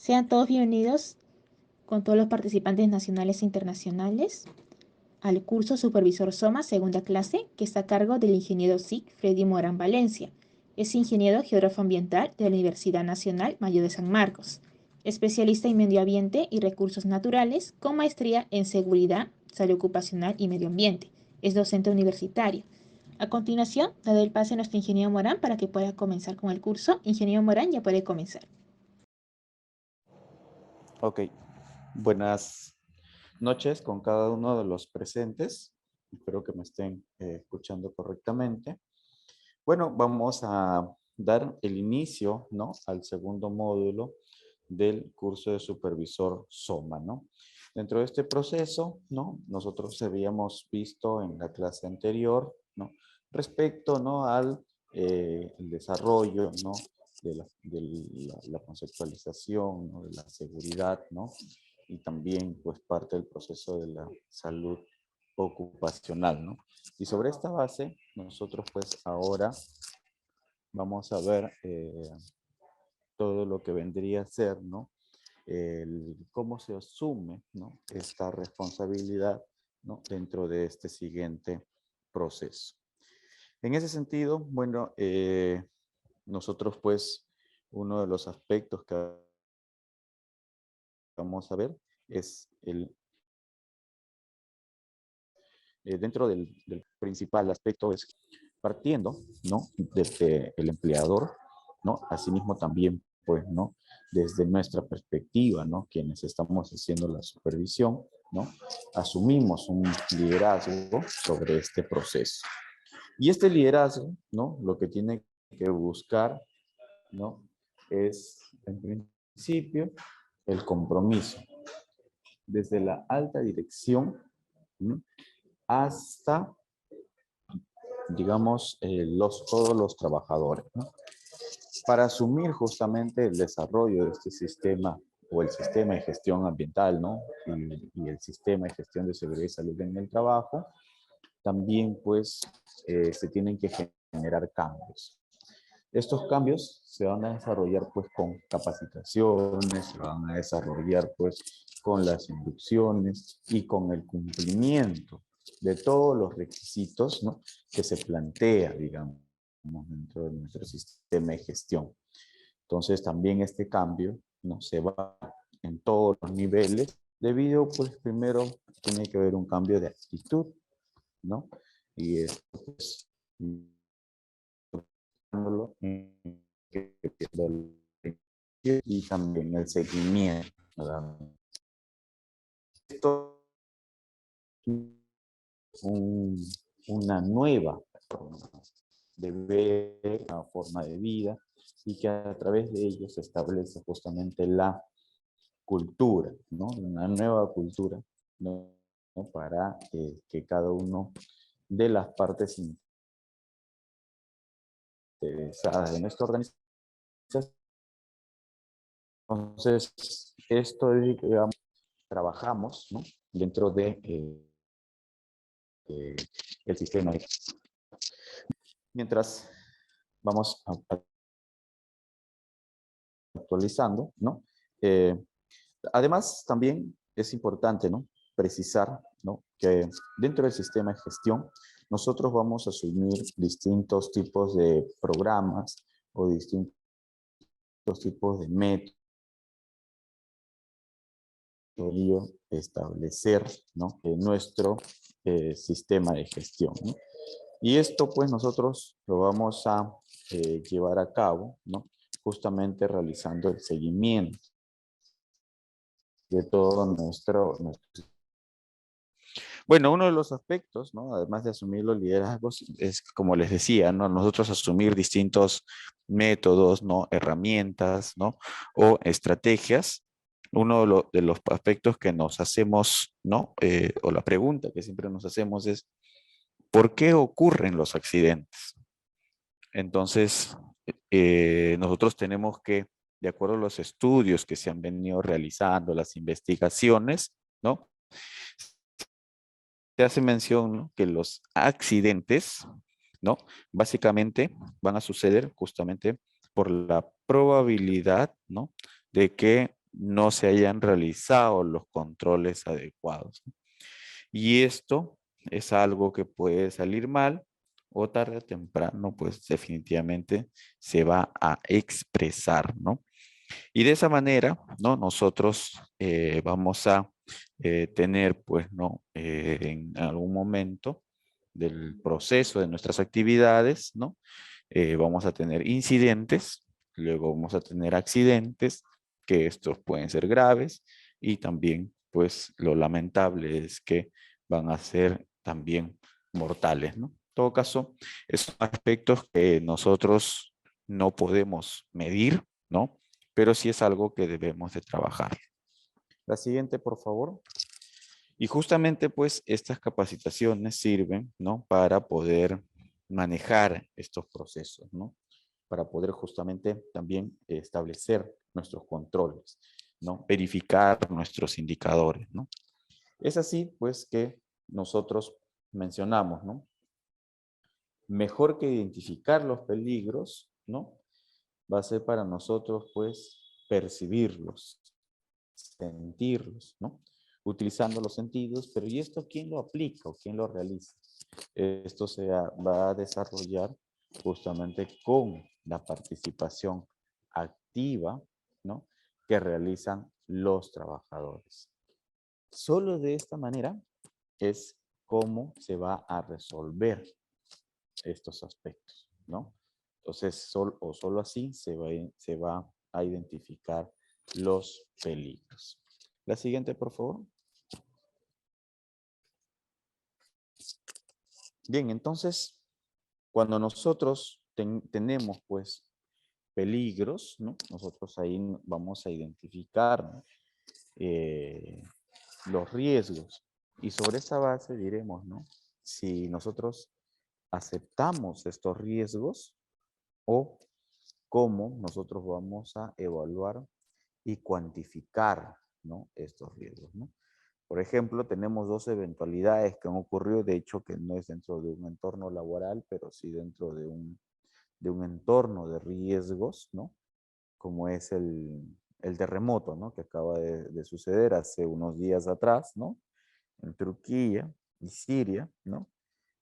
Sean todos bienvenidos con todos los participantes nacionales e internacionales al curso Supervisor SOMA segunda clase, que está a cargo del ingeniero SIC Freddy Morán Valencia. Es ingeniero geógrafo ambiental de la Universidad Nacional Mayor de San Marcos, especialista en medio ambiente y recursos naturales, con maestría en seguridad, salud ocupacional y medio ambiente. Es docente universitario. A continuación, daré el pase a nuestro ingeniero Morán para que pueda comenzar con el curso. Ingeniero Morán, ya puede comenzar. Ok, buenas noches con cada uno de los presentes. Espero que me estén escuchando correctamente. Bueno, vamos a dar el inicio, ¿no?, al segundo módulo del curso de supervisor SOMA, ¿no? Dentro de este proceso, ¿no?, nosotros habíamos visto en la clase anterior, ¿no?, respecto, ¿no?, al el desarrollo, ¿no?, de la conceptualización, ¿no?, de la seguridad, ¿no?, y también, pues, parte del proceso de la salud ocupacional, ¿no? Y sobre esta base, nosotros, pues, ahora vamos a ver todo lo que vendría a ser, ¿no?, cómo se asume, ¿no?, esta responsabilidad, ¿no?, dentro de este siguiente proceso. En ese sentido, bueno, nosotros, pues, uno de los aspectos que vamos a ver es dentro del principal aspecto es partiendo, ¿no?, desde el empleador, ¿no?, asimismo también, pues, ¿no?, desde nuestra perspectiva, ¿no?, quienes estamos haciendo la supervisión, ¿no?, asumimos un liderazgo sobre este proceso. Y este liderazgo, ¿no?, lo que tiene que buscar, ¿no?, es, en principio, el compromiso desde la alta dirección, ¿no?, hasta, digamos, todos los trabajadores, ¿no?, para asumir justamente el desarrollo de este sistema o el sistema de gestión ambiental, ¿no?, y el sistema de gestión de seguridad y salud en el trabajo. También, pues, se tienen que generar cambios. Estos cambios se van a desarrollar, pues, con capacitaciones, se van a desarrollar, pues, con las inducciones y con el cumplimiento de todos los requisitos, ¿no?, que se plantea, digamos, dentro de nuestro sistema de gestión. Entonces, también este cambio, ¿no?, se va en todos los niveles, debido, pues, primero tiene que haber un cambio de actitud, ¿no? Y esto, pues, y también el seguimiento, ¿verdad? Esto es una nueva forma de ver, una forma de vida, y que a través de ello se establece justamente la cultura, ¿no? Una nueva cultura, ¿no?, para que cada uno de las partes interesadas en esta organización. Entonces, esto es, digamos, trabajamos, ¿no?, dentro de el sistema. Mientras vamos actualizando, ¿no? Además, también es importante, ¿no?, precisar, ¿no?, que dentro del sistema de gestión nosotros vamos a asumir distintos tipos de programas o distintos tipos de métodos, establecer, ¿no?, nuestro sistema de gestión, ¿no? Y esto, pues, nosotros lo vamos a llevar a cabo, ¿no?, justamente realizando el seguimiento de todo Bueno, uno de los aspectos, ¿no?, además de asumir los liderazgos, es, como les decía, ¿no?, nosotros asumir distintos métodos, ¿no?, herramientas, ¿no?, o estrategias. Uno de los aspectos que nos hacemos, ¿no?, o la pregunta que siempre nos hacemos es, ¿por qué ocurren los accidentes? Entonces, nosotros tenemos que, de acuerdo a los estudios que se han venido realizando, las investigaciones, ¿no?, se hace mención, ¿no?, que los accidentes, ¿no?, básicamente van a suceder justamente por la probabilidad, ¿no?, de que no se hayan realizado los controles adecuados. Y esto es algo que puede salir mal o tarde o temprano, pues definitivamente se va a expresar, ¿no? Y de esa manera, ¿no? Nosotros vamos a tener, pues, ¿no? En algún momento del proceso de nuestras actividades, ¿no? Vamos a tener incidentes, luego vamos a tener accidentes, que estos pueden ser graves, y también, pues, lo lamentable es que van a ser también mortales, ¿no? En todo caso, esos aspectos que nosotros no podemos medir, ¿no? Pero sí es algo que debemos de trabajar. La siguiente, por favor. Y justamente pues estas capacitaciones sirven, ¿no? Para poder manejar estos procesos, ¿no? Para poder justamente también establecer nuestros controles, ¿no? Verificar nuestros indicadores, ¿no? Es así pues que nosotros mencionamos, ¿no? Mejor que identificar los peligros, ¿no? Va a ser para nosotros pues percibirlos, sentirlos, ¿no? Utilizando los sentidos, pero ¿y esto quién lo aplica o quién lo realiza? Esto va a desarrollar justamente con la participación activa, ¿no? Que realizan los trabajadores. Solo de esta manera es cómo se va a resolver estos aspectos, ¿no? Entonces, solo así se va a identificar los peligros. La siguiente, por favor. Bien, entonces, cuando nosotros tenemos, pues, peligros, ¿no? Nosotros ahí vamos a identificar, ¿no? Los riesgos. Y sobre esa base diremos, ¿no? Si nosotros aceptamos estos riesgos o cómo nosotros vamos a evaluar y cuantificar, ¿no? Estos riesgos, ¿no? Por ejemplo, tenemos dos eventualidades que han ocurrido, de hecho, que no es dentro de un entorno laboral, pero sí dentro de un entorno de riesgos, ¿no? Como es el terremoto, ¿no? Que acaba de suceder hace unos días atrás, ¿no? En Turquía y Siria, ¿no?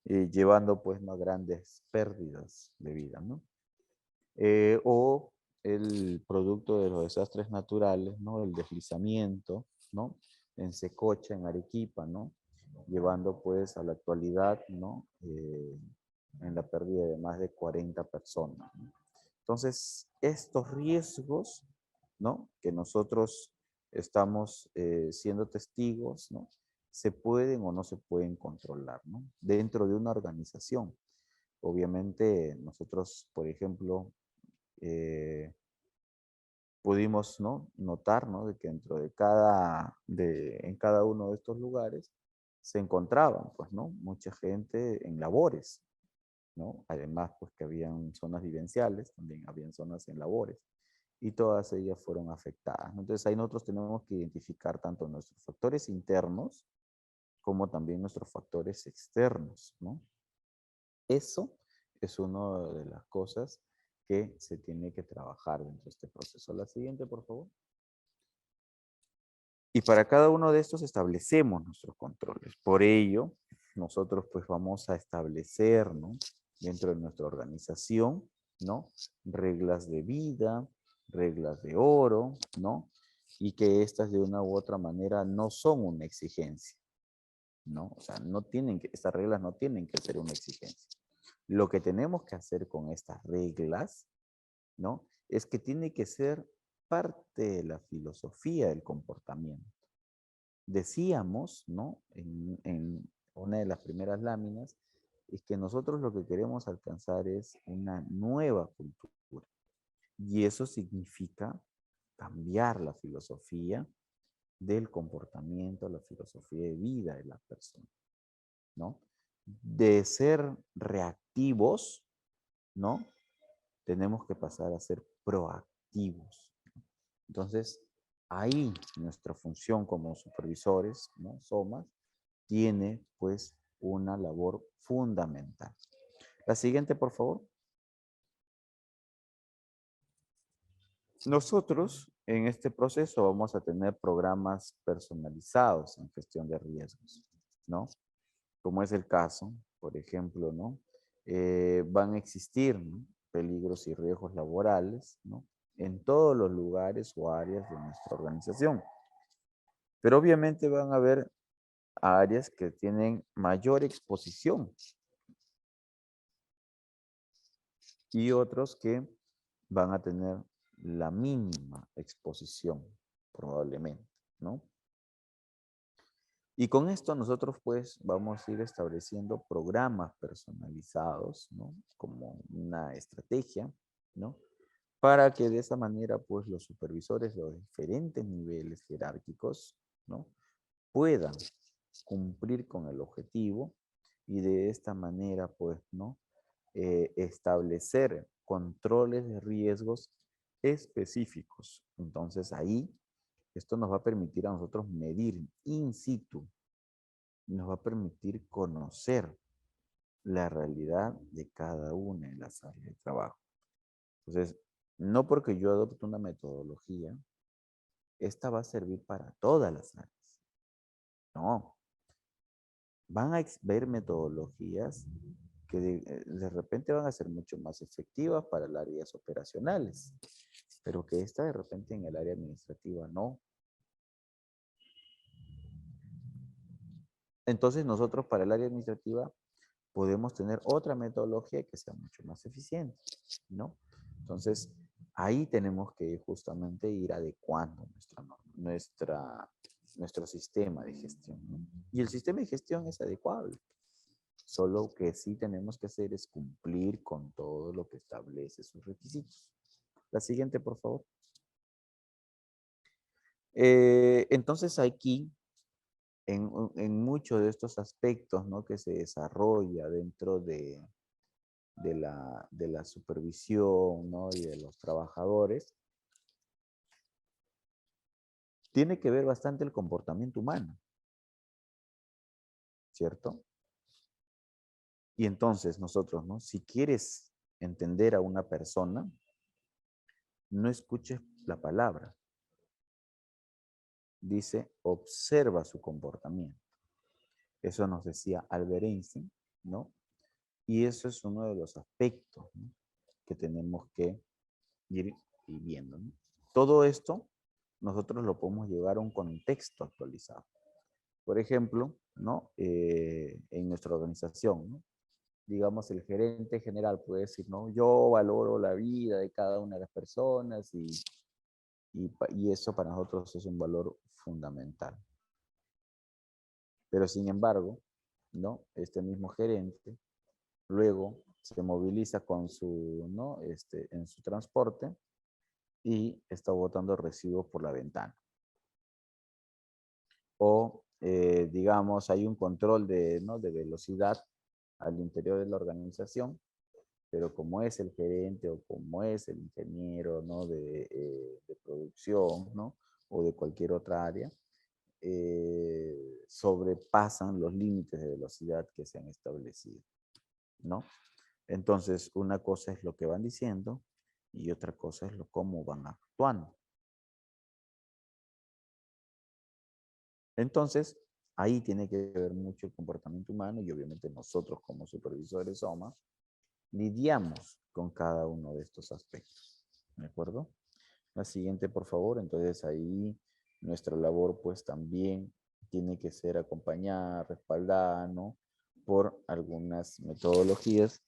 Llevando pues más grandes pérdidas de vida, ¿no? O el producto de los desastres naturales, ¿no? El deslizamiento, ¿no? En Secocha, en Arequipa, ¿no? Llevando pues a la actualidad, ¿no? En la pérdida de más de 40 personas, ¿no? Entonces, estos riesgos, ¿no? Que nosotros estamos siendo testigos, ¿no? Se pueden o no se pueden controlar, ¿no? Dentro de una organización. Obviamente, nosotros, por ejemplo, eh, pudimos, ¿no? Notar, ¿no? De que dentro en cada uno de estos lugares se encontraban, pues, ¿no? Mucha gente en labores, ¿no? Además, pues que habían zonas vivenciales, también habían zonas en labores, y todas ellas fueron afectadas, ¿no? Entonces ahí nosotros tenemos que identificar tanto nuestros factores internos como también nuestros factores externos, ¿no? Eso es una de las cosas que se tiene que trabajar dentro de este proceso. La siguiente, por favor. Y para cada uno de estos establecemos nuestros controles. Por ello, nosotros pues vamos a establecer, ¿no? Dentro de nuestra organización, ¿no? Reglas de vida, reglas de oro, ¿no? Y que estas de una u otra manera no son una exigencia, ¿no? O sea, estas reglas no tienen que ser una exigencia. Lo que tenemos que hacer con estas reglas, ¿no? Es que tiene que ser parte de la filosofía del comportamiento. Decíamos, ¿no? En una de las primeras láminas, es que nosotros lo que queremos alcanzar es una nueva cultura. Y eso significa cambiar la filosofía del comportamiento, la filosofía de vida de las personas, ¿no? De ser reactivos, ¿no? Tenemos que pasar a ser proactivos. Entonces, ahí nuestra función como supervisores, ¿no? SOMAS, tiene pues una labor fundamental. La siguiente, por favor. Nosotros en este proceso vamos a tener programas personalizados en gestión de riesgos, ¿no? Como es el caso, por ejemplo, ¿no? Van a existir, ¿no?, peligros y riesgos laborales, ¿no?, en todos los lugares o áreas de nuestra organización. Pero obviamente van a haber áreas que tienen mayor exposición y otros que van a tener la mínima exposición, probablemente, ¿no? Y con esto nosotros pues vamos a ir estableciendo programas personalizados, ¿no?, como una estrategia, ¿no?, para que de esa manera pues los supervisores de los diferentes niveles jerárquicos, ¿no?, puedan cumplir con el objetivo y de esta manera pues, ¿no?, establecer controles de riesgos específicos. Entonces ahí esto nos va a permitir a nosotros medir in situ, nos va a permitir conocer la realidad de cada una de las áreas de trabajo. Entonces, no porque yo adopte una metodología, esta va a servir para todas las áreas. No, van a ver metodologías que de repente van a ser mucho más efectivas para las áreas operacionales, pero que esta de repente en el área administrativa no. Entonces nosotros para el área administrativa podemos tener otra metodología que sea mucho más eficiente, ¿no? Entonces, ahí tenemos que justamente ir adecuando nuestro sistema de gestión, ¿no? Y el sistema de gestión es adecuable, solo que sí tenemos que hacer es cumplir con todo lo que establece sus requisitos. La siguiente, por favor. Entonces, aquí en muchos de estos aspectos, ¿no?, que se desarrolla dentro de la supervisión, ¿no?, y de los trabajadores, tiene que ver bastante el comportamiento humano, ¿cierto? Y entonces nosotros, ¿no?, si quieres entender a una persona, no escuches la palabra. Dice, observa su comportamiento. Eso nos decía Albert Einstein, ¿no? Y eso es uno de los aspectos, ¿no?, que tenemos que ir viendo, ¿no? Todo esto nosotros lo podemos llevar a un contexto actualizado. Por ejemplo, ¿no?, en nuestra organización, ¿no?, digamos, el gerente general puede decir, ¿no?, yo valoro la vida de cada una de las personas y eso para nosotros es un valor fundamental. Pero sin embargo, ¿no?, este mismo gerente luego se moviliza con su, ¿no?, en su transporte y está botando residuos por la ventana. O, digamos, hay un control de, ¿no?, de velocidad al interior de la organización, pero como es el gerente o como es el ingeniero, ¿no?, de producción, ¿no?, o de cualquier otra área, sobrepasan los límites de velocidad que se han establecido, ¿no? Entonces, una cosa es lo que van diciendo y otra cosa es cómo van actuando. Entonces, ahí tiene que ver mucho el comportamiento humano y obviamente nosotros como supervisores SOMA lidiamos con cada uno de estos aspectos. ¿De acuerdo? La siguiente, por favor. Entonces ahí nuestra labor pues también tiene que ser acompañada, respaldada, ¿no?, por algunas metodologías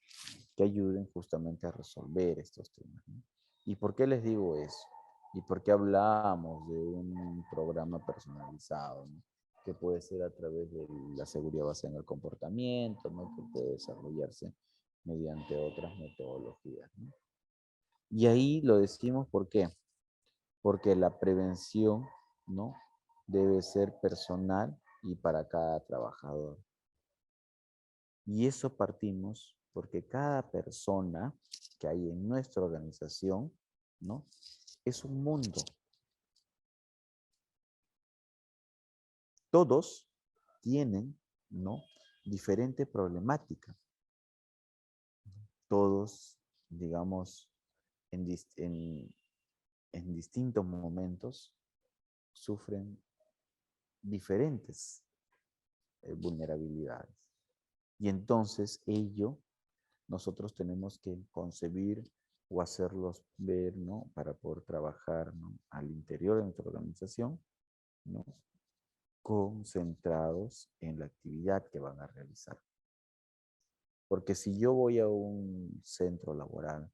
que ayuden justamente a resolver estos temas, ¿no? ¿Y por qué les digo eso? ¿Y por qué hablamos de un programa personalizado, ¿no?, que puede ser a través de la seguridad basada en el comportamiento, ¿no?, que puede desarrollarse mediante otras metodologías, ¿no? Y ahí lo decimos, ¿por qué? Porque la prevención, ¿no?, debe ser personal y para cada trabajador. Y eso partimos porque cada persona que hay en nuestra organización, ¿no?, es un mundo. Todos tienen, ¿no?, diferente problemática. Todos, digamos, en en distintos momentos sufren diferentes vulnerabilidades. Y entonces nosotros tenemos que concebir o hacerlos ver, ¿no? Para poder trabajar, ¿no? Al interior de nuestra organización, ¿no? Concentrados en la actividad que van a realizar. Porque si yo voy a un centro laboral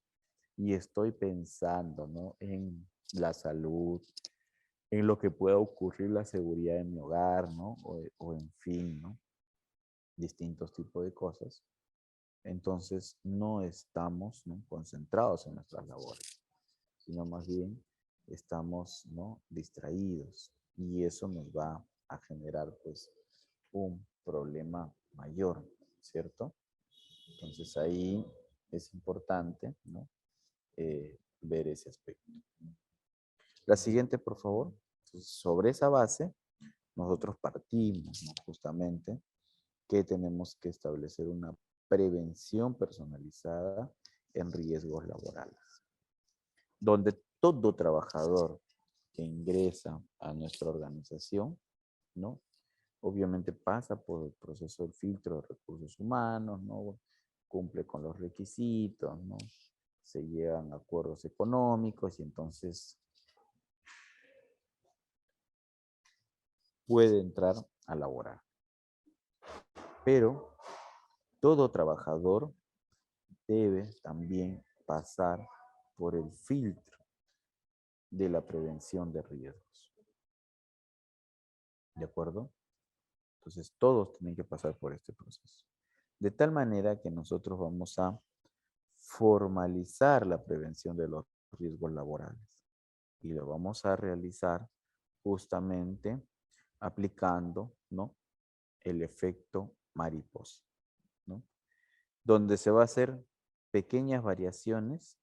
y estoy pensando, ¿no? En la salud, en lo que pueda ocurrir la seguridad en mi hogar, ¿no? O en fin, ¿no? Distintos tipos de cosas. Entonces no estamos, ¿no? Concentrados en nuestras labores, sino más bien estamos, ¿no? Distraídos, y eso nos va a generar pues un problema mayor, ¿cierto? Entonces ahí es importante, ¿no? Ver ese aspecto. La siguiente, por favor. Entonces, sobre esa base, nosotros partimos, ¿no? Justamente que tenemos que establecer una prevención personalizada en riesgos laborales, donde todo trabajador que ingresa a nuestra organización, ¿no? Obviamente pasa por el proceso del filtro de recursos humanos, ¿no? Cumple con los requisitos, ¿no? Se llegan a acuerdos económicos y entonces puede entrar a laborar. Pero todo trabajador debe también pasar por el filtro de la prevención de riesgos. ¿De acuerdo? Entonces, todos tienen que pasar por este proceso. De tal manera que nosotros vamos a formalizar la prevención de los riesgos laborales. Y lo vamos a realizar justamente aplicando, ¿no? El efecto mariposa, ¿no? Donde se va a hacer pequeñas variaciones,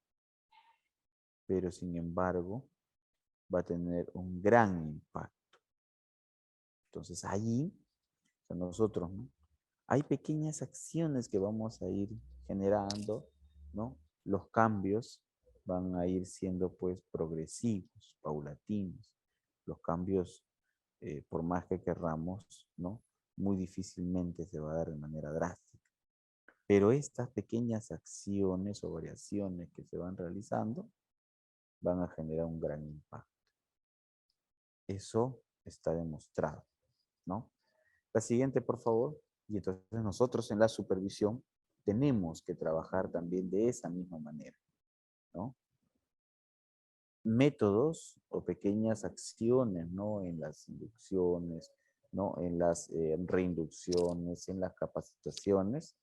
pero sin embargo va a tener un gran impacto. Entonces allí, nosotros, ¿no? Hay pequeñas acciones que vamos a ir generando, ¿no? Los cambios van a ir siendo pues progresivos, paulatinos. Los cambios, por más que querramos, ¿no? Muy difícilmente se va a dar de manera drástica. Pero estas pequeñas acciones o variaciones que se van realizando van a generar un gran impacto. Eso está demostrado, ¿no? La siguiente, por favor. Y entonces nosotros en la supervisión tenemos que trabajar también de esa misma manera, ¿no? Métodos o pequeñas acciones, ¿no? En las inducciones, ¿no? En las reinducciones, en las capacitaciones,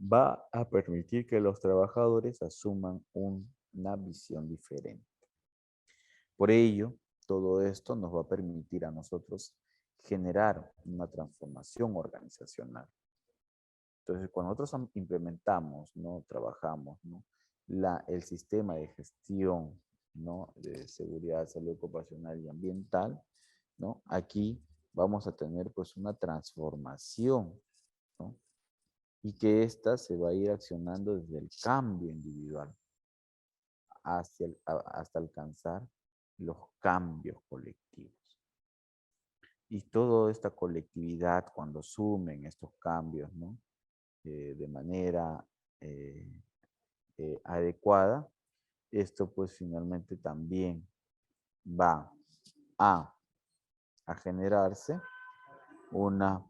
va a permitir que los trabajadores asuman una visión diferente. Por ello, todo esto nos va a permitir a nosotros generar una transformación organizacional. Entonces, cuando nosotros implementamos, ¿no? Trabajamos, ¿no? El sistema de gestión, ¿no? De seguridad, salud ocupacional y ambiental, ¿no? Aquí vamos a tener pues una transformación, ¿no? Y que ésta se va a ir accionando desde el cambio individual hasta alcanzar los cambios colectivos. Y toda esta colectividad, cuando sumen estos cambios, ¿no? De manera adecuada, esto pues finalmente también va a, a generarse una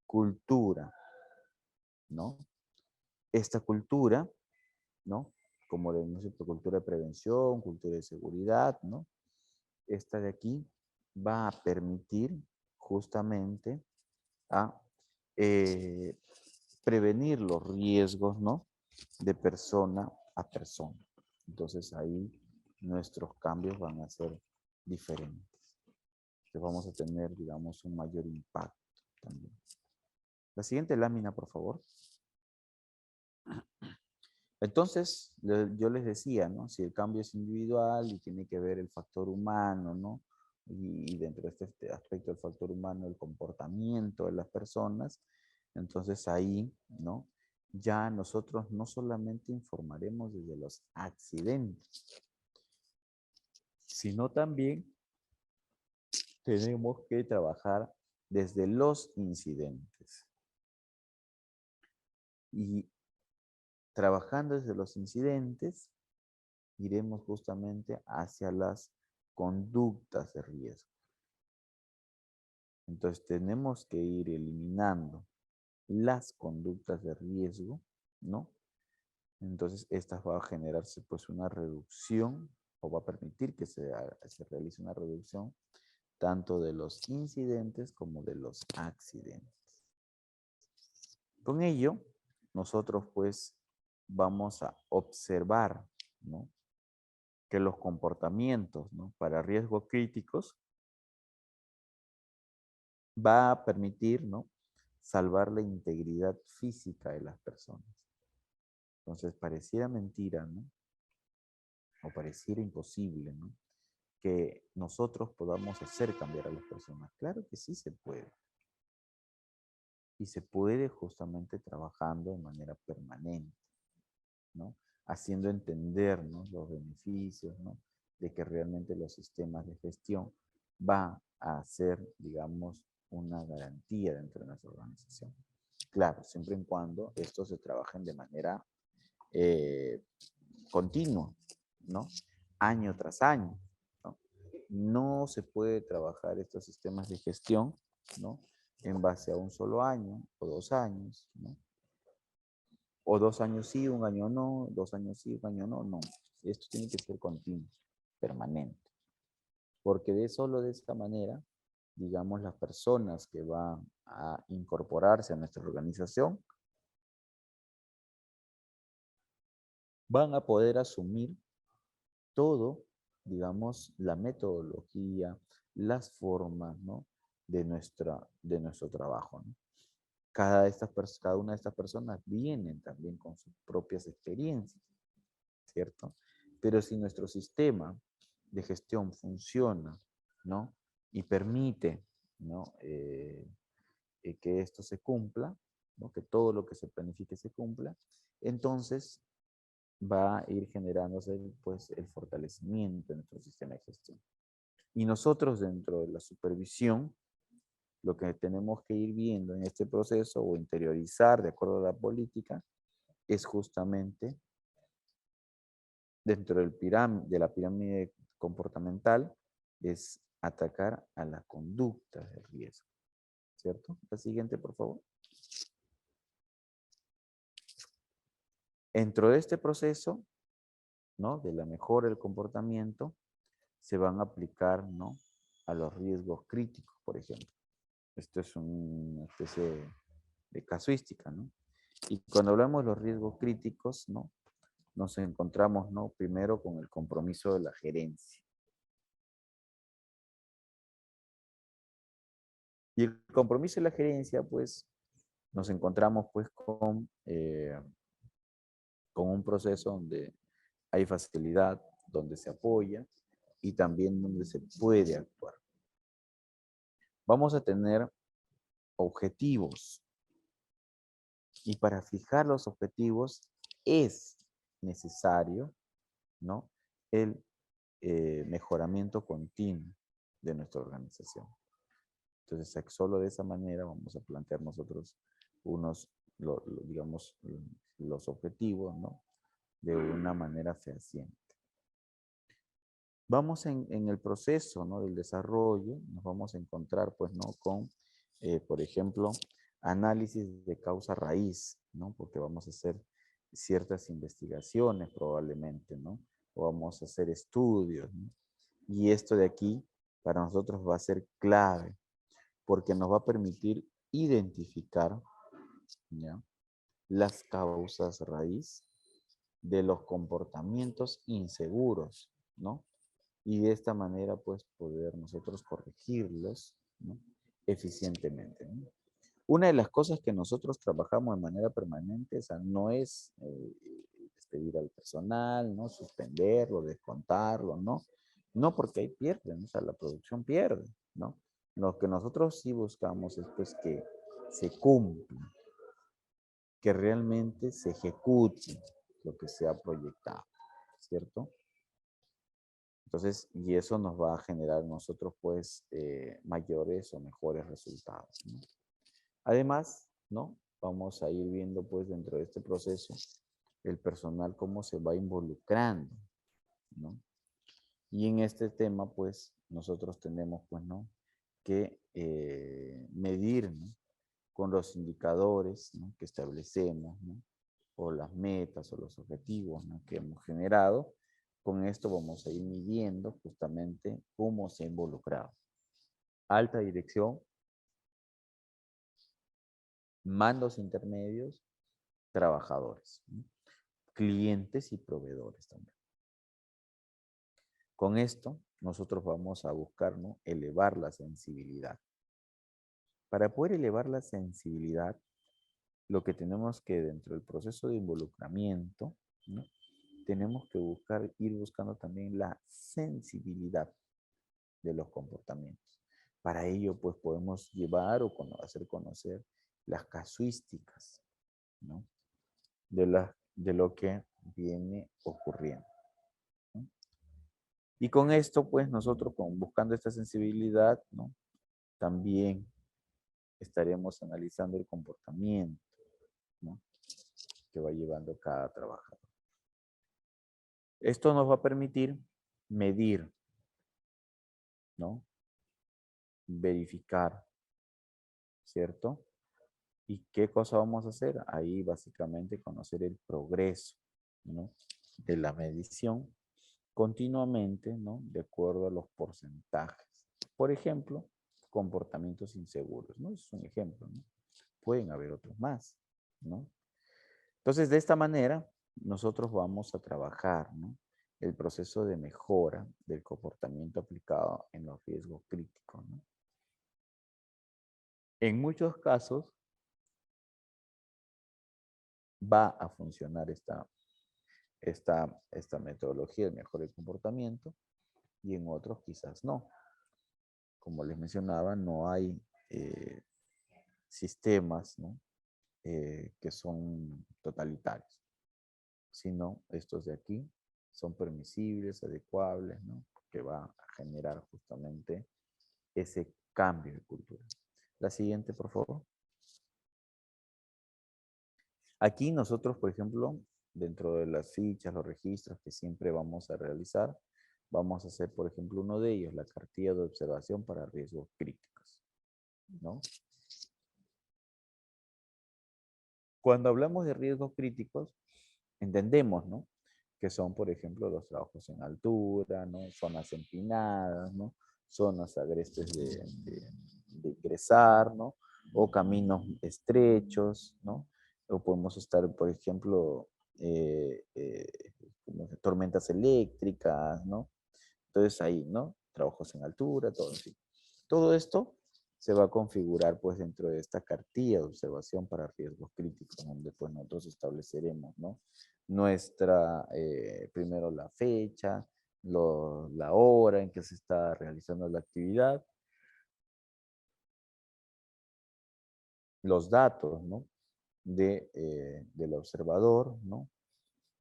cultura, ¿no? Esta cultura, ¿no? Como de cultura de prevención, cultura de seguridad, ¿no? Esta de aquí va a permitir justamente a prevenir los riesgos, ¿no? De persona a persona. Entonces ahí nuestros cambios van a ser diferentes. Entonces vamos a tener, digamos, un mayor impacto también. La siguiente lámina, por favor. Entonces, yo les decía, ¿no? Si el cambio es individual y tiene que ver el factor humano, ¿no? Y dentro de este aspecto del factor humano, el comportamiento de las personas, entonces ahí, ¿no? Ya nosotros no solamente informaremos desde los accidentes, sino también tenemos que trabajar desde los incidentes. Y trabajando desde los incidentes, iremos justamente hacia las conductas de riesgo. Entonces tenemos que ir eliminando las conductas de riesgo, ¿no? Entonces estas va a generarse pues una reducción o va a permitir que se realice una reducción tanto de los incidentes como de los accidentes. Con ello, nosotros pues vamos a observar, ¿no?, que los comportamientos, ¿no?, para riesgos críticos va a permitir, ¿no?, salvar la integridad física de las personas. Entonces, pareciera mentira, ¿no?, o pareciera imposible, ¿no?, que nosotros podamos hacer cambiar a las personas. Claro que sí se puede. Y se puede justamente trabajando de manera permanente, ¿no? Haciendo entender, ¿no?, los beneficios, ¿no?, de que realmente los sistemas de gestión van a ser, digamos, una garantía dentro de nuestra organización. Claro, siempre y cuando estos se trabajen de manera continua, ¿no? Año tras año, ¿no? No se puede trabajar estos sistemas de gestión, ¿no?, en base a un solo año o 2 años, ¿no? O 2 años sí, 1 año no, 2 años sí, 1 año no, no. Esto tiene que ser continuo, permanente. Porque solo de esta manera, digamos, las personas que van a incorporarse a nuestra organización van a poder asumir todo, digamos, la metodología, las formas, ¿no?, de nuestro trabajo, ¿no? Cada una de estas personas vienen también con sus propias experiencias, ¿cierto? Pero si nuestro sistema de gestión funciona, ¿no?, y permite, ¿no?, que esto se cumpla, ¿no?, que todo lo que se planifique se cumpla, entonces va a ir generándose pues el fortalecimiento de nuestro sistema de gestión. Y nosotros dentro de la supervisión, lo que tenemos que ir viendo en este proceso o interiorizar de acuerdo a la política es justamente dentro de la pirámide comportamental es atacar a la conducta de riesgo, ¿cierto? La siguiente, por favor. Dentro de este proceso, ¿no?, de la mejora del comportamiento, se van a aplicar, ¿no?, a los riesgos críticos, por ejemplo. Esto es una especie de casuística, ¿no? Y cuando hablamos de los riesgos críticos, ¿no?, nos encontramos, ¿no?, primero con el compromiso de la gerencia. Y el compromiso de la gerencia, pues, nos encontramos, pues, con un proceso donde hay facilidad, donde se apoya y también donde se puede actuar. Vamos a tener objetivos y para fijar los objetivos es necesario, ¿no?, el mejoramiento continuo de nuestra organización. Entonces, solo de esa manera vamos a plantear nosotros digamos, los objetivos, ¿no?, de una manera fehaciente. Vamos en el proceso, ¿no?, del desarrollo, nos vamos a encontrar, pues, ¿no?, con, por ejemplo, análisis de causa raíz, ¿no?, porque vamos a hacer ciertas investigaciones probablemente, ¿no?, o vamos a hacer estudios, ¿no? Y esto de aquí para nosotros va a ser clave, porque nos va a permitir identificar, ¿ya?, las causas raíz de los comportamientos inseguros, ¿no? Y de esta manera, pues, poder nosotros corregirlos, ¿no?, eficientemente, ¿no? Una de las cosas que nosotros trabajamos de manera permanente, o sea, no es despedir al personal, ¿no?, suspenderlo, descontarlo, ¿no? No, porque ahí pierden, o sea, la producción pierde, ¿no? Lo que nosotros sí buscamos es, pues, que se cumpla, que realmente se ejecute lo que se ha proyectado, ¿cierto? Entonces, y eso nos va a generar nosotros, pues, mayores o mejores resultados, ¿no? Además, ¿no? Vamos a ir viendo, pues, dentro de este proceso, el personal cómo se va involucrando, ¿no? Y en este tema, pues, nosotros tenemos, pues, ¿no? Que medir, ¿no? Con los indicadores, ¿no? Que establecemos, ¿no? O las metas o los objetivos, ¿no? Que hemos generado. Con esto vamos a ir midiendo justamente cómo se ha involucrado. Alta dirección, mandos intermedios, trabajadores, ¿no? Clientes y proveedores también. Con esto, nosotros vamos a buscar, ¿no? Elevar la sensibilidad. Para poder elevar la sensibilidad, lo que tenemos que dentro del proceso de involucramiento, ¿no? Tenemos que buscar, ir buscando también la sensibilidad de los comportamientos. Para ello, pues podemos llevar o hacer conocer las casuísticas, ¿no? De lo que viene ocurriendo, ¿no? Y con esto, pues nosotros buscando esta sensibilidad, ¿no? También estaremos analizando el comportamiento, ¿no? Que va llevando cada trabajador. Esto nos va a permitir medir, ¿no? Verificar, ¿cierto? ¿Y qué cosa vamos a hacer? Ahí básicamente conocer el progreso, ¿no? De la medición continuamente, ¿no? De acuerdo a los porcentajes. Por ejemplo, comportamientos inseguros, ¿no? Es un ejemplo, ¿no? Pueden haber otros más, ¿no? Entonces, de esta manera, nosotros vamos a trabajar, ¿no? El proceso de mejora del comportamiento aplicado en los riesgos críticos, ¿no? En muchos casos va a funcionar esta metodología de mejora del comportamiento y en otros quizás no. Como les mencionaba, no hay sistemas, ¿no? Que son totalitarios, sino estos de aquí son permisibles, adecuables, ¿no? Que va a generar justamente ese cambio de cultura. La siguiente, por favor. Aquí nosotros, por ejemplo, dentro de las fichas, los registros que siempre vamos a realizar, vamos a hacer, por ejemplo, uno de ellos, la cartilla de observación para riesgos críticos, ¿no? Cuando hablamos de riesgos críticos, entendemos, ¿no? Que son, por ejemplo, los trabajos en altura, ¿no? Zonas empinadas, ¿no? Zonas agrestes de ingresar, ¿no? O caminos estrechos, ¿no? O podemos estar, por ejemplo, tormentas eléctricas, ¿no? Entonces ahí, ¿no? Trabajos en altura, todo así. Todo esto se va a configurar pues dentro de esta cartilla de observación para riesgos críticos, donde pues nosotros estableceremos, ¿no? Nuestra, primero la fecha, la hora en que se está realizando la actividad, los datos, ¿no? Del observador, ¿no?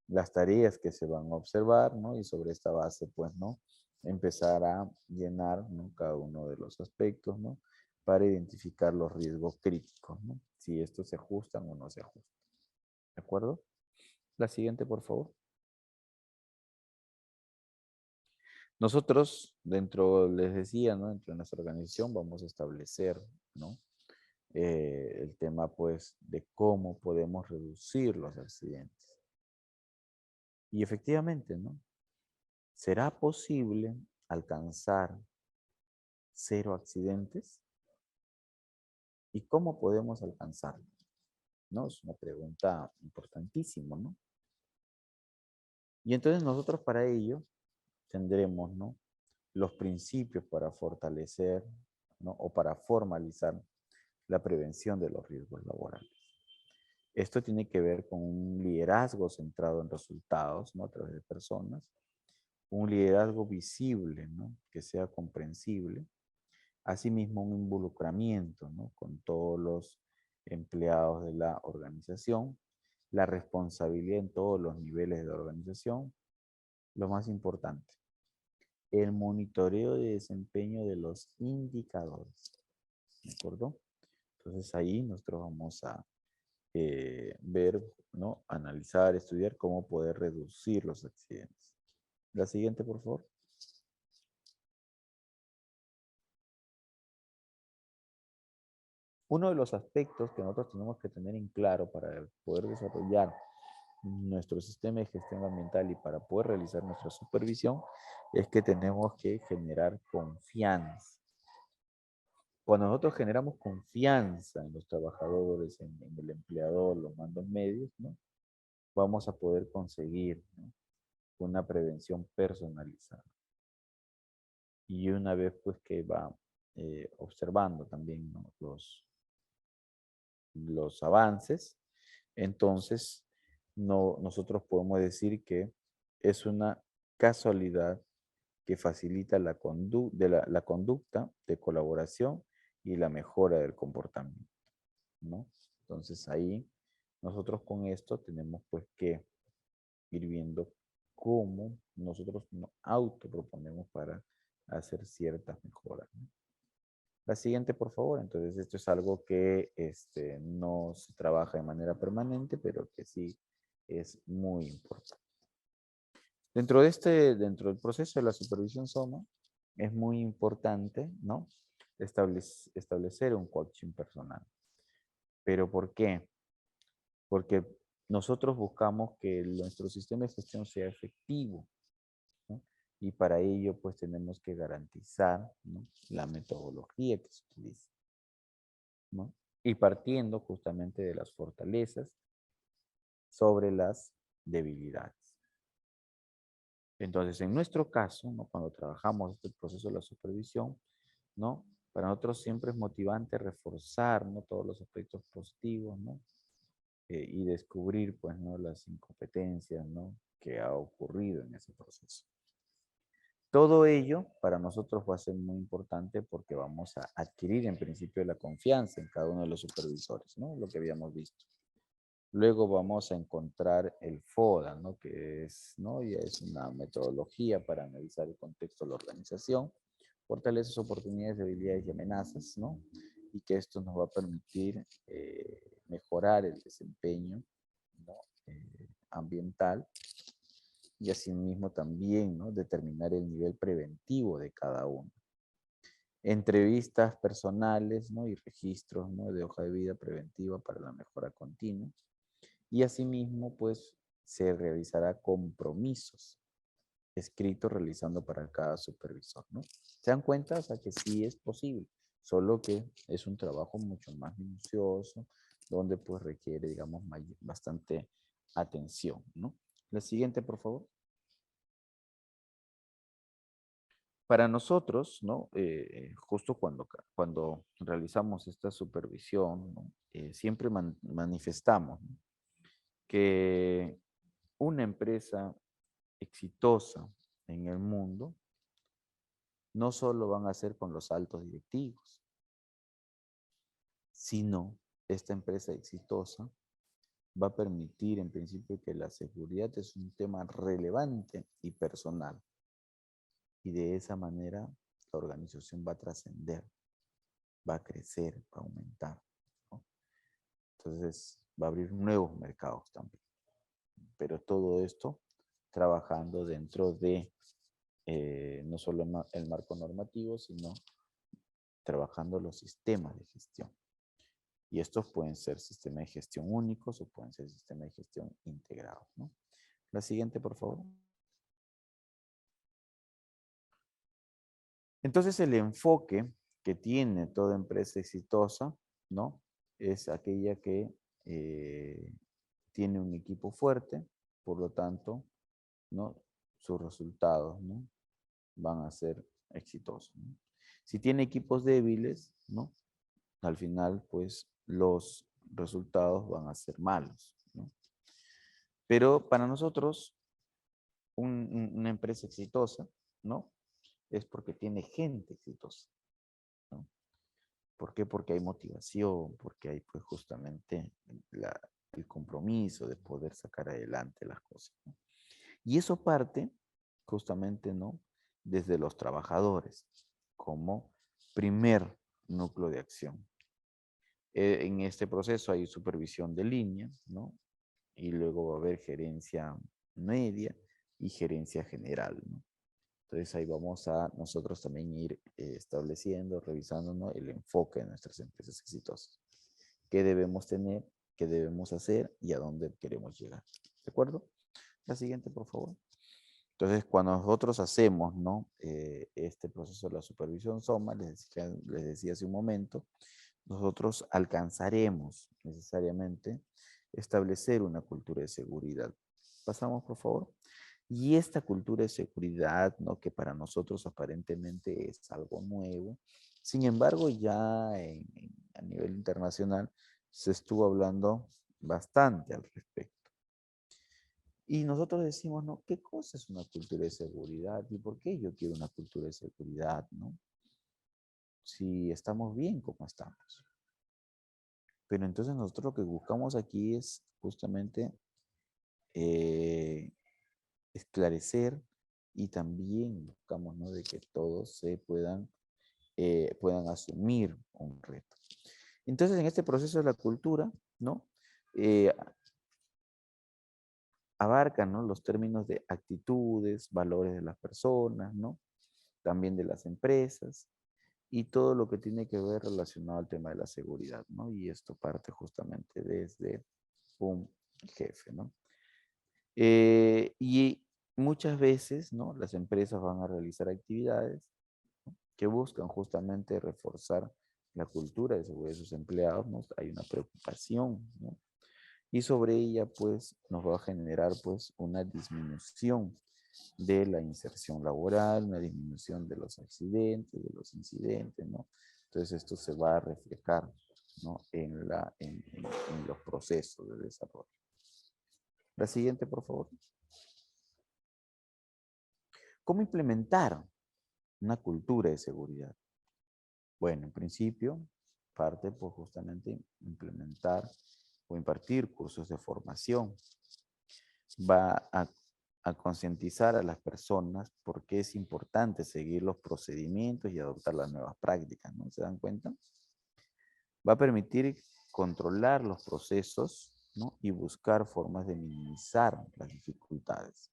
Las tareas que se van a observar, ¿no? Y sobre esta base, pues, ¿no? Empezar a llenar, ¿no? Cada uno de los aspectos, ¿no? Para identificar los riesgos críticos, ¿no? Si estos se ajustan o no se ajustan. ¿De acuerdo? La siguiente, por favor. Nosotros, dentro, les decía, ¿no? Dentro de nuestra organización vamos a establecer, ¿no? El tema, pues, de cómo podemos reducir los accidentes. Y efectivamente, ¿no? ¿Será posible alcanzar 0 accidentes? ¿Y cómo podemos alcanzarlo? ¿No? Es una pregunta importantísima, ¿no? Y entonces nosotros para ello tendremos, ¿no? Los principios para fortalecer, ¿no? O para formalizar la prevención de los riesgos laborales. Esto tiene que ver con un liderazgo centrado en resultados, ¿no? A través de personas, un liderazgo visible, ¿no? Que sea comprensible. Asimismo, un involucramiento, ¿no? Con todos los empleados de la organización, la responsabilidad en todos los niveles de la organización, lo más importante, el monitoreo de desempeño de los indicadores. ¿De acuerdo? Entonces ahí nosotros vamos a ver, ¿no? Analizar, estudiar cómo poder reducir los accidentes. La siguiente, por favor. Uno de los aspectos que nosotros tenemos que tener en claro para poder desarrollar nuestro sistema de gestión ambiental y para poder realizar nuestra supervisión es que tenemos que generar confianza. Cuando nosotros generamos confianza en los trabajadores, en el empleador, los mandos medios, ¿no? Vamos a poder conseguir, ¿no? Una prevención personalizada. Y una vez pues que va observando también, ¿no? los avances, entonces nosotros podemos decir que es una casualidad que facilita la conducta de colaboración y la mejora del comportamiento, ¿no? Entonces ahí nosotros con esto tenemos pues que ir viendo cómo nosotros nos autoproponemos para hacer ciertas mejoras, ¿no? La siguiente, por favor. Entonces, esto es algo que no se trabaja de manera permanente, pero que sí es muy importante. Dentro del proceso de la supervisión SOMA, es muy importante, ¿no? Establecer un coaching personal. ¿Pero por qué? Porque nosotros buscamos que nuestro sistema de gestión sea efectivo, ¿no? Y para ello, pues tenemos que garantizar, ¿no? La metodología que se utiliza, ¿no? Y partiendo justamente de las fortalezas sobre las debilidades. Entonces, en nuestro caso, ¿no? Cuando trabajamos este proceso de la supervisión, ¿no? Para nosotros siempre es motivante reforzar, ¿no? Todos los aspectos positivos, ¿no? Y descubrir, pues, ¿no? Las incompetencias, ¿no? Que ha ocurrido en ese proceso. Todo ello para nosotros va a ser muy importante porque vamos a adquirir en principio la confianza en cada uno de los supervisores, ¿no? Lo que habíamos visto. Luego vamos a encontrar el FODA, ¿no? Que es, ¿no? Ya es una metodología para analizar el contexto de la organización, fortalezas, oportunidades, debilidades y amenazas, ¿no? Y que esto nos va a permitir mejorar el desempeño, ¿no? Ambiental y asimismo también, ¿no? Determinar el nivel preventivo de cada uno. Entrevistas personales, ¿no? Y registros, ¿no? De hoja de vida preventiva para la mejora continua. Y asimismo, pues, se realizará compromisos escritos realizando para cada supervisor, ¿no? ¿Se dan cuenta? O sea, que sí es posible, solo que es un trabajo mucho más minucioso, donde pues requiere, digamos, bastante atención, ¿no? La siguiente, por favor. Para nosotros, ¿no? Justo cuando realizamos esta supervisión, ¿no? Siempre manifestamos, ¿no? Que una empresa exitosa en el mundo no solo van a ser con los altos directivos, sino esta empresa exitosa va a permitir en principio que la seguridad es un tema relevante y personal. Y de esa manera la organización va a trascender, va a crecer, va a aumentar, ¿no? Entonces va a abrir nuevos mercados también. Pero todo esto trabajando dentro de no solo el marco normativo, sino trabajando los sistemas de gestión. Y estos pueden ser sistemas de gestión únicos o pueden ser sistemas de gestión integrados, ¿no? La siguiente, por favor. Entonces, el enfoque que tiene toda empresa exitosa, ¿no? Es aquella que tiene un equipo fuerte, por lo tanto, ¿no? Sus resultados, ¿no? Van a ser exitosos, ¿no? Si tiene equipos débiles, ¿no? Al final, pues, los resultados van a ser malos, ¿no? Pero para nosotros, una empresa exitosa, ¿no? Es porque tiene gente exitosa, ¿no? ¿Por qué? Porque hay motivación, porque hay pues justamente el compromiso de poder sacar adelante las cosas, ¿no? Y eso parte justamente, ¿no? desde los trabajadores como primer núcleo de acción. En este proceso hay supervisión de línea, ¿no? Y luego va a haber gerencia media y gerencia general, ¿no? Entonces ahí vamos a nosotros también ir estableciendo, revisando, ¿no?, el enfoque de nuestras empresas exitosas. ¿Qué debemos tener? ¿Qué debemos hacer? ¿Y a dónde queremos llegar? ¿De acuerdo? La siguiente, por favor. Entonces, cuando nosotros hacemos, ¿no?, este proceso de la supervisión SOMA, les decía hace un momento, nosotros alcanzaremos necesariamente establecer una cultura de seguridad. Pasamos, por favor. Y esta cultura de seguridad, ¿no?, que para nosotros aparentemente es algo nuevo, sin embargo, ya a nivel internacional se estuvo hablando bastante al respecto. Y nosotros decimos, ¿no?, ¿qué cosa es una cultura de seguridad? ¿Y por qué yo quiero una cultura de seguridad, no? Si estamos bien como estamos. Pero entonces nosotros lo que buscamos aquí es justamente eh, esclarecer y también buscamos, ¿no?, de que todos se puedan asumir un reto. Entonces, en este proceso de la cultura, ¿no?, abarcan, ¿no?, los términos de actitudes, valores de las personas, ¿no?, también de las empresas y todo lo que tiene que ver relacionado al tema de la seguridad, ¿no? Y esto parte justamente desde un jefe, ¿no? Y muchas veces, ¿no?, las empresas van a realizar actividades, ¿no?, que buscan justamente reforzar la cultura de seguridad de sus empleados, ¿no? Hay una preocupación, ¿no? Y sobre ella, pues, nos va a generar, pues, una disminución de la inserción laboral, una disminución de los accidentes, de los incidentes, ¿no? Entonces, esto se va a reflejar, ¿no?, en los procesos de desarrollo. La siguiente, por favor. ¿Cómo implementar una cultura de seguridad? Bueno, en principio, parte por justamente implementar o impartir cursos de formación. Va a concientizar a las personas por qué es importante seguir los procedimientos y adoptar las nuevas prácticas, ¿no? ¿Se dan cuenta? Va a permitir controlar los procesos, ¿no?, y buscar formas de minimizar las dificultades.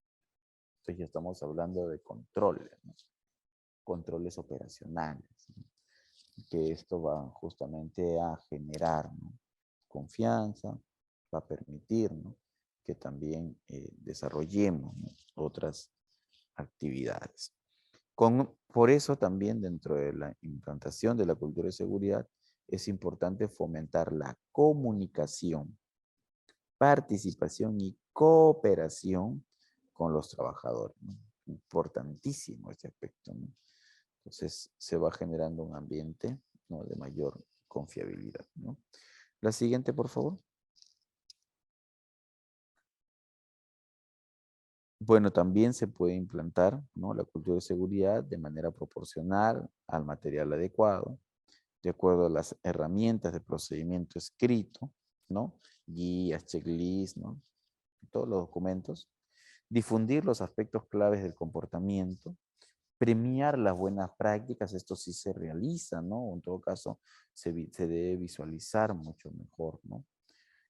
Entonces ya estamos hablando de controles, ¿no?, controles operacionales, ¿no?, que esto va justamente a generar, ¿no?, confianza, va a permitir, ¿no?, que también desarrollemos, ¿no?, otras actividades. Por eso también dentro de la implantación de la cultura de seguridad es importante fomentar la comunicación, participación y cooperación con los trabajadores, ¿no? Importantísimo este aspecto, ¿no? Entonces se va generando un ambiente, ¿no?, de mayor confiabilidad, ¿no? La siguiente, por favor. Bueno, también se puede implantar, ¿no?, la cultura de seguridad de manera proporcional al material adecuado, de acuerdo a las herramientas de procedimiento escrito, ¿no?, guías, checklists, ¿no?, todos los documentos. Difundir los aspectos claves del comportamiento, premiar las buenas prácticas, esto sí se realiza, ¿no? En todo caso, se debe visualizar mucho mejor, ¿no?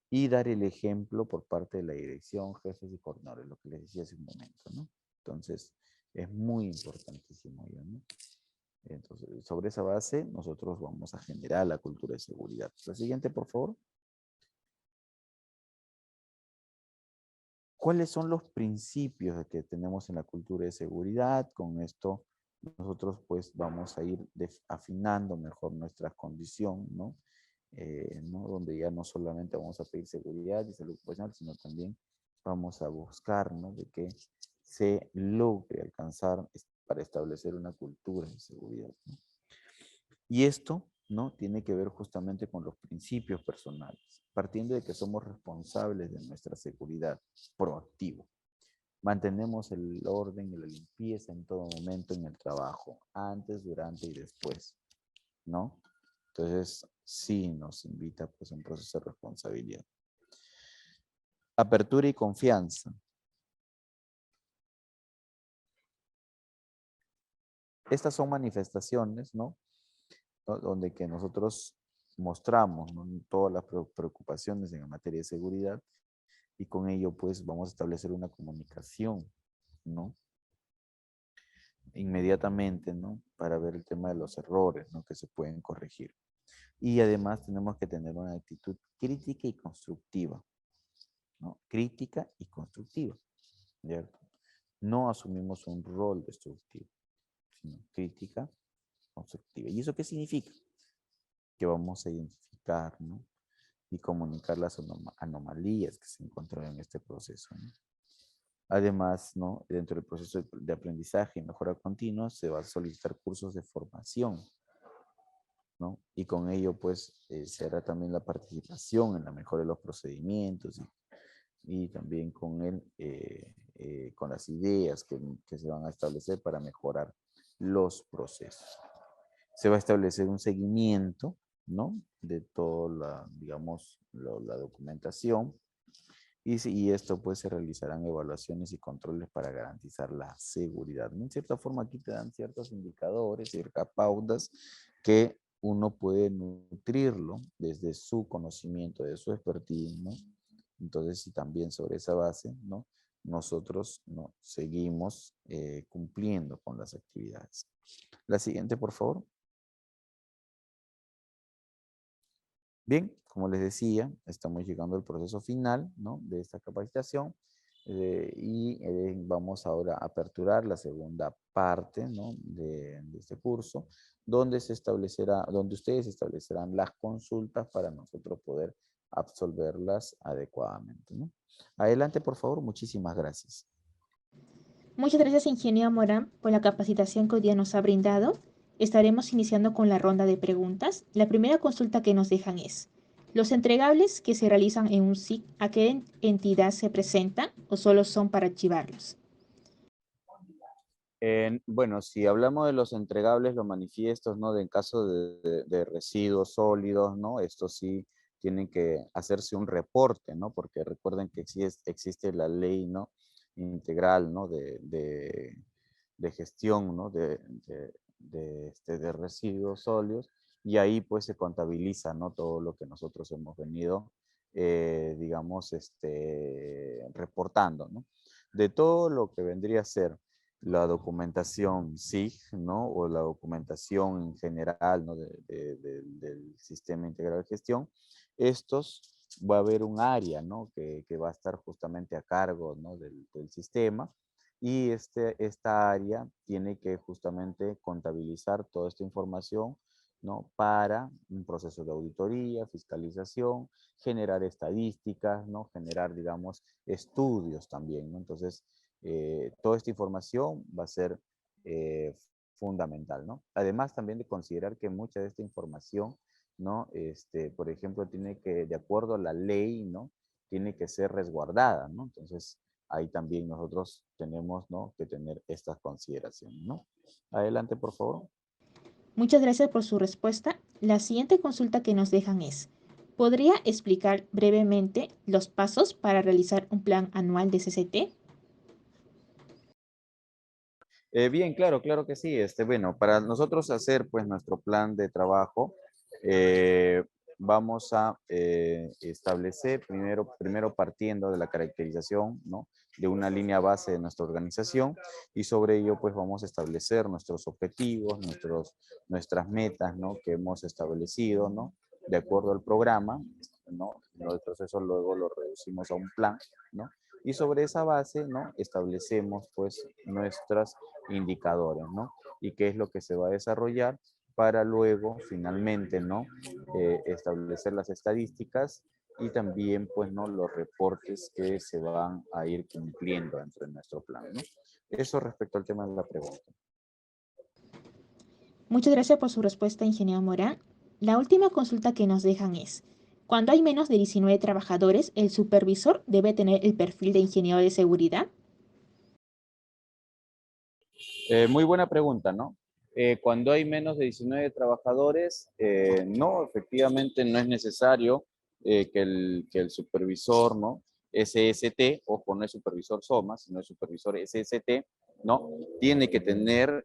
Y dar el ejemplo por parte de la dirección, jefes y coordinadores, lo que les decía hace un momento, ¿no? Entonces, es muy importantísimo ya, ¿no? Entonces, sobre esa base, nosotros vamos a generar la cultura de seguridad. La siguiente, por favor. ¿Cuáles son los principios que tenemos en la cultura de seguridad? Con esto nosotros pues vamos a ir afinando mejor nuestra condición, ¿no? ¿No? Donde ya no solamente vamos a pedir seguridad y salud ocupacional, sino también vamos a buscar, ¿no?, de que se logre alcanzar para establecer una cultura de seguridad, ¿no? Y esto, ¿no?, tiene que ver justamente con los principios personales, partiendo de que somos responsables de nuestra seguridad, proactivo. Mantenemos el orden y la limpieza en todo momento en el trabajo, antes, durante y después, ¿no? Entonces, sí nos invita pues a un proceso de responsabilidad. Apertura y confianza. estas son manifestaciones, ¿no? Donde que nosotros mostramos, ¿no?, todas las preocupaciones en materia de seguridad, y con ello pues vamos a establecer una comunicación, ¿no?, inmediatamente, ¿no?, para ver el tema de los errores, ¿no?, que se pueden corregir. Y además tenemos que tener una actitud crítica y constructiva, ¿no? Crítica y constructiva, ¿cierto? No asumimos un rol destructivo, sino crítica constructiva. ¿Y eso qué significa? Que vamos a identificar, ¿no?, y comunicar las anomalías que se encuentran en este proceso, ¿no? Además, ¿no?, dentro del proceso de aprendizaje y mejora continua se va a solicitar cursos de formación, ¿no? Y con ello, pues, se hará también la participación en la mejora de los procedimientos y también con las ideas que se van a establecer para mejorar los procesos. Se va a establecer un seguimiento, ¿no?, de toda la, digamos, la documentación, y esto pues se realizarán evaluaciones y controles para garantizar la seguridad, ¿no? En cierta forma aquí te dan ciertos indicadores, ciertas pautas que uno puede nutrirlo desde su conocimiento, de su expertise, ¿no? Entonces, y también sobre esa base, ¿no?, nosotros, ¿no?, seguimos cumpliendo con las actividades. La siguiente, por favor. Bien, como les decía, estamos llegando al proceso final, ¿no?, de esta capacitación, vamos ahora a aperturar la segunda parte, ¿no?, de este curso, donde donde ustedes establecerán las consultas para nosotros poder absolverlas adecuadamente, ¿no? Adelante, por favor. Muchísimas gracias. Muchas gracias, ingeniero Morán, por la capacitación que hoy día nos ha brindado. Estaremos iniciando con la ronda de preguntas. La primera consulta que nos dejan es, ¿los entregables que se realizan en un SIC, a qué entidad se presentan o solo son para archivarlos? Bueno, si hablamos de los entregables, los manifiestos, ¿no?, en caso de residuos sólidos, ¿no?, estos sí tienen que hacerse un reporte, ¿no?, porque recuerden que existe la ley, ¿no?, integral, ¿no?, de gestión, ¿no?, de residuos sólidos, y ahí pues se contabiliza, ¿no?, todo lo que nosotros hemos venido, digamos, reportando, ¿no? De todo lo que vendría a ser la documentación SIG, ¿no?, o la documentación en general, ¿no?, del Sistema Integral de Gestión, estos va a haber un área, ¿no?, que va a estar justamente a cargo, ¿no?, del sistema, y esta área tiene que justamente contabilizar toda esta información, ¿no?, para un proceso de auditoría, fiscalización, generar estadísticas, ¿no?, generar, digamos, estudios también, ¿no? Entonces, toda esta información va a ser fundamental, ¿no? Además también de considerar que mucha de esta información, ¿no?, por ejemplo, tiene que, de acuerdo a la ley, ¿no?, tiene que ser resguardada, ¿no? Entonces, ahí también nosotros tenemos, ¿no?, que tener estas consideraciones, ¿no? Adelante, por favor. Muchas gracias por su respuesta. La siguiente consulta que nos dejan es, ¿podría explicar brevemente los pasos para realizar un plan anual de CCT? Bien, claro, claro que sí. Bueno, para nosotros hacer pues nuestro plan de trabajo, eh, vamos a establecer primero partiendo de la caracterización, ¿no?, de una línea base de nuestra organización, y sobre ello pues vamos a establecer nuestros objetivos, nuestras metas, ¿no?, que hemos establecido, ¿no?, de acuerdo al programa, ¿no? Nosotros eso luego lo reducimos a un plan, ¿no? Y sobre esa base, ¿no?, establecemos pues nuestros indicadores, ¿no? Y qué es lo que se va a desarrollar para luego, finalmente, ¿no?, establecer las estadísticas y también, pues, ¿no?, los reportes que se van a ir cumpliendo dentro de nuestro plan, ¿no? Eso respecto al tema de la pregunta. Muchas gracias por su respuesta, ingeniero Morán. La última consulta que nos dejan es, cuando hay menos de 19 trabajadores, ¿el supervisor debe tener el perfil de ingeniero de seguridad? Muy buena pregunta, ¿no? Cuando hay menos de 19 trabajadores, no, efectivamente no es necesario que el supervisor, ¿no?, SST, ojo, no es supervisor SOMA, sino es supervisor SST, ¿no? Tiene que tener,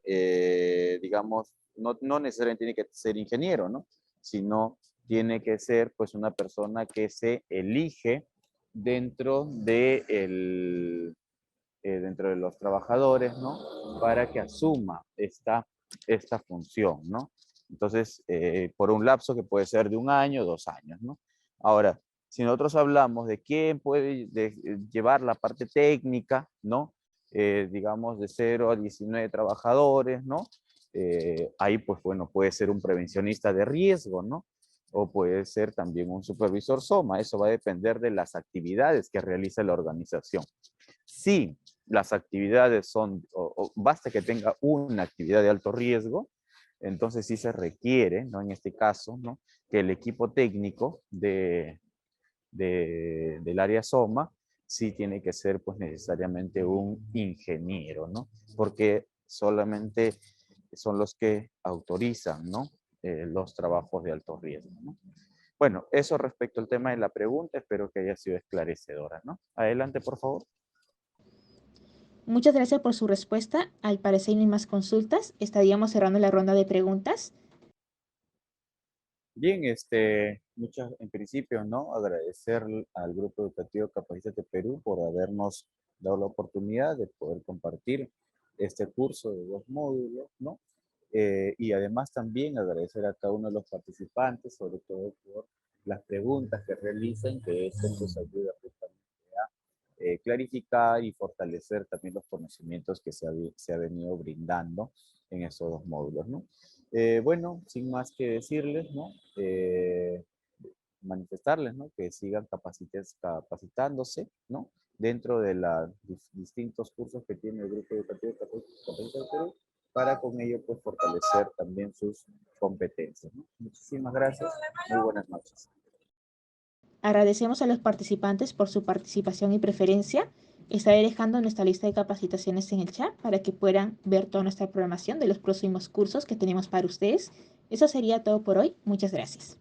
digamos, no necesariamente tiene que ser ingeniero, ¿no? Sino tiene que ser pues una persona que se elige dentro dentro de los trabajadores, ¿no? Para que asuma esta función, ¿no? Entonces, por un lapso que puede ser de 1 año, 2 años, ¿no? Ahora, si nosotros hablamos de quién puede llevar la parte técnica, ¿no? Digamos de 0 a 19 trabajadores, ¿no? Ahí, pues bueno, puede ser un prevencionista de riesgo, ¿no? O puede ser también un supervisor SOMA. Eso va a depender de las actividades que realiza la organización. Si las actividades o basta que tenga una actividad de alto riesgo, entonces sí se requiere, ¿no? En este caso, ¿no? Que el equipo técnico del área SOMA sí tiene que ser pues necesariamente un ingeniero, ¿no? Porque solamente son los que autorizan, ¿no? Los trabajos de alto riesgo, ¿no? Bueno, eso respecto al tema de la pregunta, espero que haya sido esclarecedora, ¿no? Adelante, por favor. Muchas gracias por su respuesta. Al parecer no hay más consultas. Estaríamos cerrando la ronda de preguntas. Bien, en principio, ¿no? Agradecer al Grupo Educativo Capacítate Perú por habernos dado la oportunidad de poder compartir este curso de 2 módulos, ¿no? Y además también agradecer a cada uno de los participantes, sobre todo por las preguntas que realizan, que esto pues ayuda justamente a clarificar y fortalecer también los conocimientos que se ha venido brindando en esos 2 módulos, ¿no? Bueno, sin más que decirles, ¿no? Manifestarles, ¿no? Que sigan capacitándose, ¿no? Dentro de los distintos cursos que tiene el Grupo Educativo Católico del Perú, para con ello pues fortalecer también sus competencias, ¿no? Muchísimas gracias, muy buenas noches. Agradecemos a los participantes por su participación y preferencia. Estaré dejando nuestra lista de capacitaciones en el chat para que puedan ver toda nuestra programación de los próximos cursos que tenemos para ustedes. Eso sería todo por hoy. Muchas gracias.